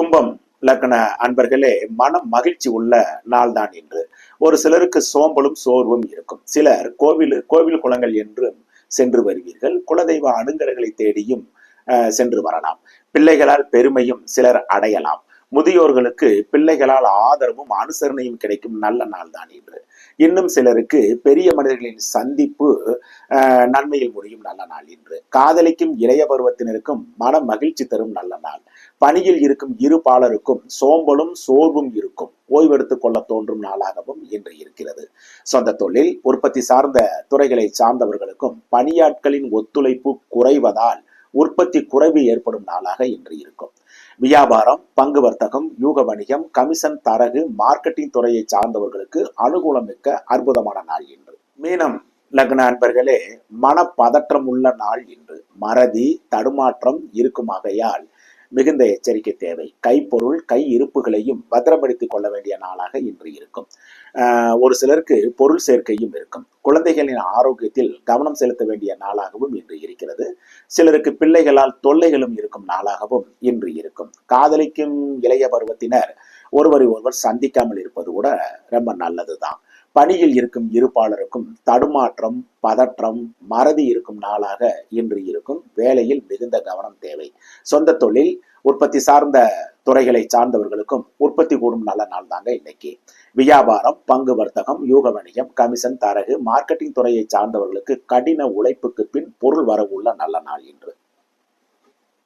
கும்பம் லக்ன அன்பர்களே, மனம் மகிழ்ச்சி உள்ள நாள் தான் இன்று. ஒரு சிலருக்கு சோம்பலும் சோர்வும் இருக்கும். சிலர் கோவில் குளங்கள் என்றும் சென்று வருவீர்கள். குலதெய்வ அனுங்கர்களை தேடியும் சென்று வரலாம். பிள்ளைகளால் பெருமையும் சிலர் அடையலாம். முதியோர்களுக்கு பிள்ளைகளால் ஆதரவும் அனுசரணையும் கிடைக்கும் நல்ல நாள் தான் இன்று. இன்னும் சிலருக்கு பெரிய மனிதர்களின் சந்திப்பு நன்மையில் முடியும் நல்ல நாள் இன்று. காதலிக்கும் இளைய பருவத்தினருக்கும் மன மகிழ்ச்சி தரும் நல்ல நாள். பணியில் இருக்கும் இரு பாலருக்கும் சோம்பலும் சோர்வும் இருக்கும். ஓய்வெடுத்துக் கொள்ள தோன்றும் நாளாகவும் இன்று இருக்கிறது. சொந்த தொழில் உற்பத்தி சார்ந்த துறைகளை சார்ந்தவர்களுக்கும் பணியாட்களின் ஒத்துழைப்பு குறைவதால் உற்பத்தி குறைவு ஏற்படும் நாளாக இன்று இருக்கும். வியாபாரம், பங்கு வர்த்தகம், யூக வணிகம், கமிஷன், தரகு, மார்க்கெட்டிங் துறையை சார்ந்தவர்களுக்கு அனுகூலம் மிக்க அற்புதமான நாள் இன்று. மீனம் லக்ன அன்பர்களே, மனப்பதற்றம் உள்ள நாள் இன்று. மறதி தடுமாற்றம் இருக்குமாகையால் மிகுந்த எச்சரிக்கை தேவை. கைப்பொருள் கை இருப்புகளையும் பத்திரப்படுத்திக் கொள்ள வேண்டிய நாளாக இன்று இருக்கும். ஒரு சிலருக்கு பொருள் சேர்க்கையும் இருக்கும். குழந்தைகளின் ஆரோக்கியத்தில் கவனம் செலுத்த வேண்டிய நாளாகவும் இன்று இருக்கிறது. சிலருக்கு பிள்ளைகளால் தொல்லைகளும் இருக்கும் நாளாகவும் இன்று இருக்கும். காதலிக்கும் இளைய பருவத்தினர் ஒருவர் சந்திக்காமல் இருப்பது கூட ரொம்ப நல்லதுதான். பணியில் இருக்கும் இருப்பாளருக்கும் தடுமாற்றம், பதற்றம், மறதி இருக்கும் நாளாக இன்று இருக்கும். வேலையில் மிகுந்த கவனம் தேவை. சொந்த தொழில் உற்பத்தி சார்ந்த துறைகளை சார்ந்தவர்களுக்கும் உற்பத்தி கூடும் நல்ல நாள் தாங்க இன்னைக்கு. வியாபாரம், பங்கு வர்த்தகம், யூக வணிகம், கமிஷன், தரகு, மார்க்கெட்டிங் துறையை சார்ந்தவர்களுக்கு கடின உழைப்புக்கு பின் பொருள் வரவுள்ள நல்ல நாள் இன்று.